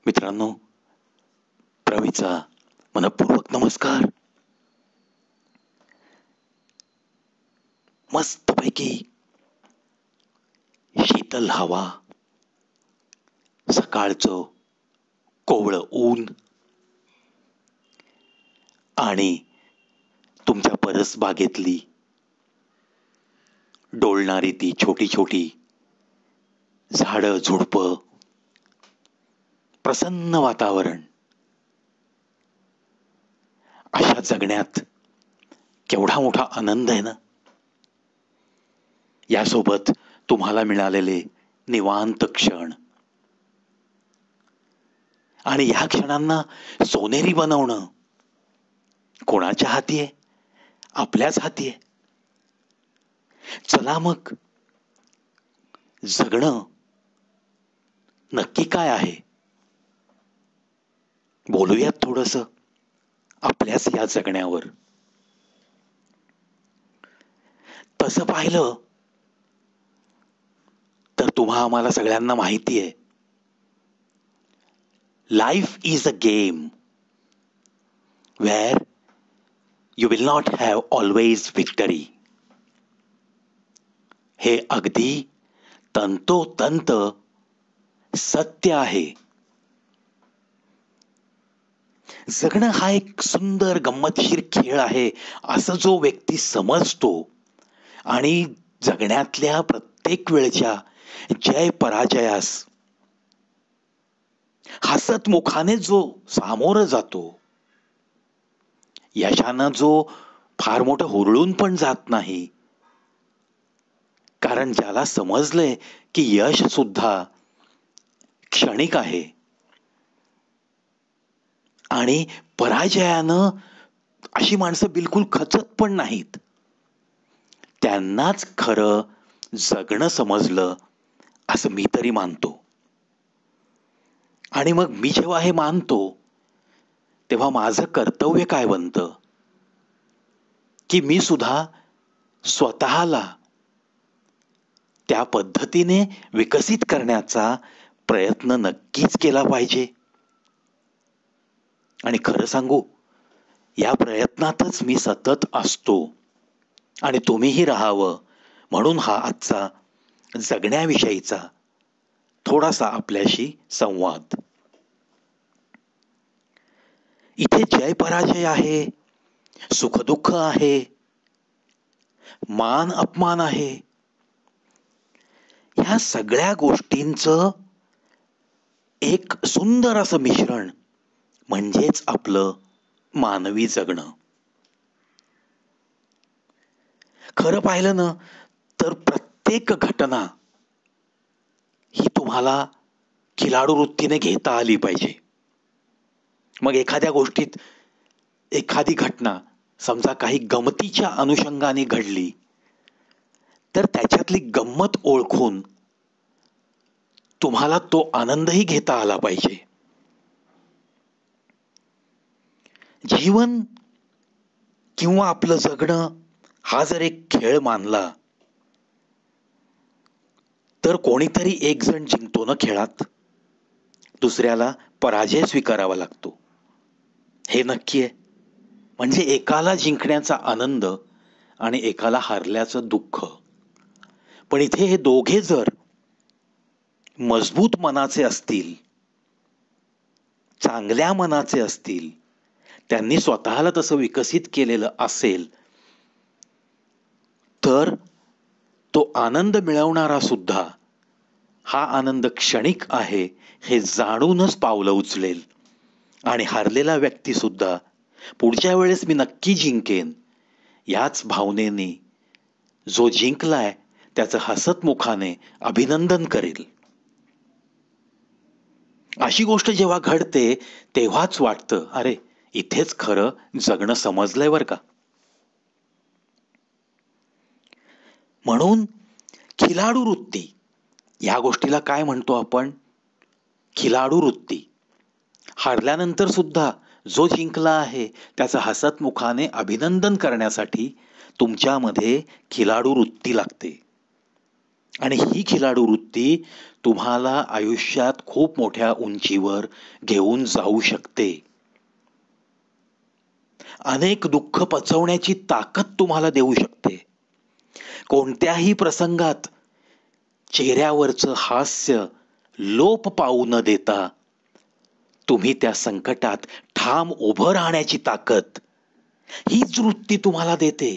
मित्रांनो, प्रवीचा मनपूर्वक नमस्कार. मस्तपैकी शीतल हवा, सकाळचं कोवळं ऊन आणि तुमच्या परसबागेतली डोलणारी ती छोटी छोटी झाडं झुडपं, प्रसन्न वातावरण. अशा जगण्यात केवढा मोठा आनंद आहे ना. यासोबत तुम्हाला मिळालेले निवांत क्षण आणि ह्या क्षणांना सोनेरी बनवणं कोणाच्या हाती आहे? आपल्याच हाती आहे. चला मग, जगणं नक्की काय आहे बोलूयात थोडस आपल्याच या जगण्यावर. तसं पाहिलं तर तुम्हा आम्हाला सगळ्यांना माहिती आहे, life is a game where you will not have always victory. हे अगदी तंतोतंत सत्य आहे. जगणं हा एक सुंदर गंमतशीर खेळ आहे असं जो व्यक्ती समजतो आणि जगण्यातल्या प्रत्येक वेळच्या जय पराजयास हसत मुखाने जो सामोरं जातो, यशानं जो फार मोठं हुरळून पण जात नाही, कारण ज्याला समजलंय की यश सुद्धा क्षणिक आहे आणि पराजयानं अशी माणसं बिलकुल खचत पण नाहीत, त्यांनाच खरं जगणं समजलं असं मी तरी मानतो. आणि मग मी जेव्हा हे मानतो तेव्हा माझं कर्तव्य काय बनतं की मी सुद्धा स्वतःला त्या पद्धतीने विकसित करण्याचा प्रयत्न नक्कीच केला पाहिजे. आणि खरं सांगू, या प्रयत्नातच मी सतत असतो आणि तुम्हीही राहावं म्हणून हा आजचा जगण्याविषयीचा थोडासा आपल्याशी संवाद. इथे जय पराजय आहे, सुखदुःख आहे, मान अपमान आहे. ह्या सगळ्या गोष्टींचं एक सुंदर असं मिश्रण म्हणजेच आपलं मानवी जगणं. खरं पाहिलं ना तर प्रत्येक घटना ही तुम्हाला खिलाडू वृत्तीने घेता आली पाहिजे. मग एखाद्या गोष्टीत एखादी घटना समजा काही गमतीच्या अनुषंगाने घडली तर त्याच्यातली गंमत ओळखून तुम्हाला तो आनंदही घेता आला पाहिजे. जीवन किंवा आपलं जगणं हा जर एक खेळ मानला तर कोणीतरी एक जण जिंकतो ना खेळात, दुसऱ्याला पराजय स्वीकारावा लागतो, हे नक्की आहे. म्हणजे एकाला जिंकण्याचा आनंद आणि एकाला हारल्याचं दुःख. पण इथे हे दोघे जर मजबूत मनाचे असतील, चांगल्या मनाचे असतील, त्यांनी स्वतःला तसं विकसित केलेलं असेल तर तो आनंद मिळवणारा सुद्धा हा आनंद क्षणिक आहे हे जाणूनच पावलं उचलेल. आणि हारलेला व्यक्ती सुद्धा पुढच्या वेळेस मी नक्की जिंकेन याच भावनेने जो जिंकलाय त्याचं हसत मुखाने अभिनंदन करेल. अशी गोष्ट जेव्हा घडते तेव्हाच वाटतं, अरे इथेच खरं जगणं समजलंय बरं का. म्हणून खिलाडू वृत्ती या गोष्टीला काय म्हणतो आपण? खिलाडू वृत्ती. हारल्यानंतर सुद्धा जो जिंकला आहे त्याचं हसत मुखाने अभिनंदन करण्यासाठी तुमच्यामध्ये खिलाडू वृत्ती लागते. आणि ही खिलाडू वृत्ती तुम्हाला आयुष्यात खूप मोठ्या उंचीवर घेऊन जाऊ शकते. अनेक दुःख पचवण्याची ताकद तुम्हाला देऊ शकते. कोणत्याही प्रसंगात चेहऱ्यावरचं हास्य लोप पावू न देता तुम्ही त्या संकटात ठाम उभं राहण्याची ताकद हीच वृत्ती तुम्हाला देते.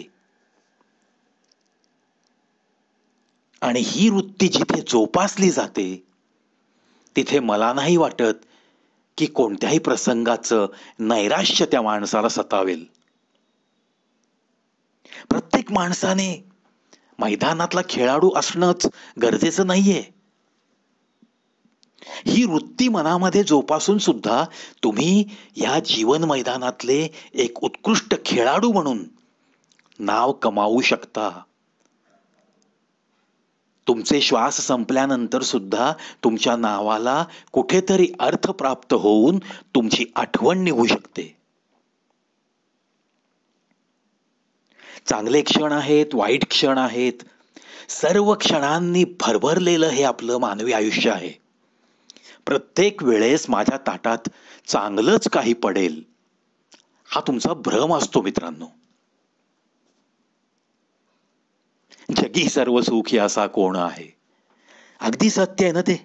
आणि ही वृत्ती जिथे जोपासली जाते तिथे मला नाही वाटत की कोणत्याही प्रसंगाचं नैराश्य त्या माणसाला सतावेल. प्रत्येक माणसाने मैदानातला खेळाडू असणंच गरजेचं नाहीये. ही वृत्ती मनामध्ये जोपासून सुद्धा तुम्ही या जीवन मैदानातले एक उत्कृष्ट खेळाडू म्हणून नाव कमावू शकता. तुमचे श्वास संपल्यानंतर सुद्धा तुमच्या नावाला कुठेतरी अर्थ प्राप्त होऊन तुमची आठवण निघू शकते. चांगले क्षण आहेत, वाईट क्षण आहेत, सर्व क्षणांनी भरभरलेलं हे आपलं मानवी आयुष्य आहे. प्रत्येक वेळेस माझ्या ताटात चांगलंच काही पडेल हा तुमचा भ्रम असतो मित्रांनो. जगी सर्व सुखी असा कोण आहे, अगदी सत्य आहे ना ते.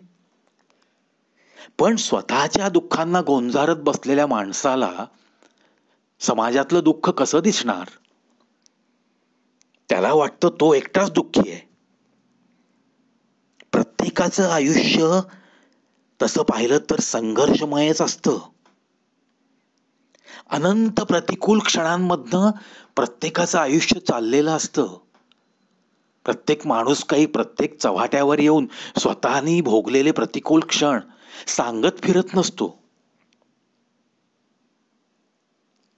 पण स्वतःच्या दुःखांना गोंजारत बसलेल्या माणसाला समाजातलं दुःख कसं दिसणार? त्याला वाटतं तो एकटाच दुःखी आहे. प्रत्येकाचं आयुष्य तसं पाहिलं तर संघर्षमयच असतं. अनंत प्रतिकूल क्षणांमधनं प्रत्येकाचं आयुष्य चाललेलं असतं. प्रत्येक माणूस काही प्रत्येक चव्हाट्यावर येऊन स्वतःनी भोगलेले प्रतिकूल क्षण सांगत फिरत नसतो.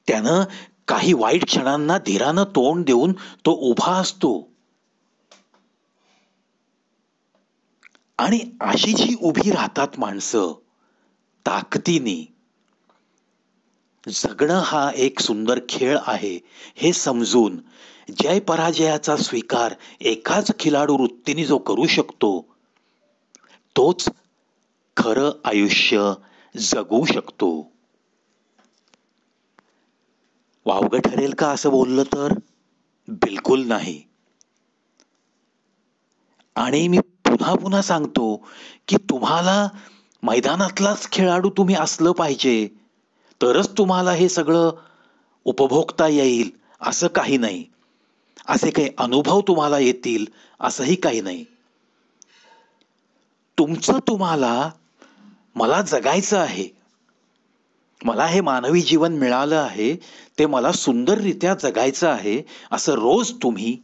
त्यानं काही वाईट क्षणांना धीरानं तोंड देऊन तो उभा असतो. आणि अशी जी उभी राहतात माणसं ताकदीने, जगणं हा एक सुंदर खेळ आहे हे समजून जय पराजयाचा स्वीकार एकाच खिलाडू वृत्तीने जो करू शकतो तोच खरं आयुष्य जगू शकतो. वावगं ठरेल का असं बोललं तर? बिलकुल नाही. आणि मी पुन्हा पुन्हा सांगतो की तुम्हाला मैदानातलाच खेळाडू तुम्ही असलं पाहिजे तरच तुम्हाला हे सगळं उपभोगता येईल असं काही नाही. असे काही अनुभव तुम्हाला येतील असंही काही नाही. तुमचं तुम्हाला मला जगायचं आहे, मला हे मानवी जीवन मिळालं आहे ते मला सुंदररित्या जगायचं आहे असं रोज तुम्ही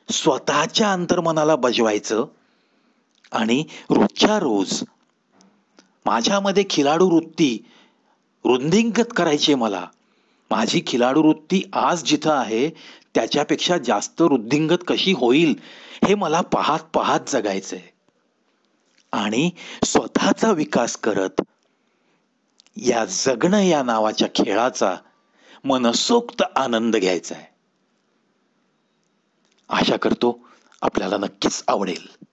स्वतःच्या अंतर्मनाला बजवायचं. आणि रोजच्या रोज माझ्यामध्ये खिलाडू वृत्ती वृद्धिंगत करायची. मला माझी खिलाडू वृत्ती आज जिथं आहे त्याच्यापेक्षा जास्त वृद्धिंगत कशी होईल हे मला पाहत पाहत जगायचंय. आणि स्वतःचा विकास करत या जगणं या नावाच्या खेळाचा मनसोक्त आनंद घ्यायचा आहे. आशा करतो आपल्याला नक्कीच आवडेल.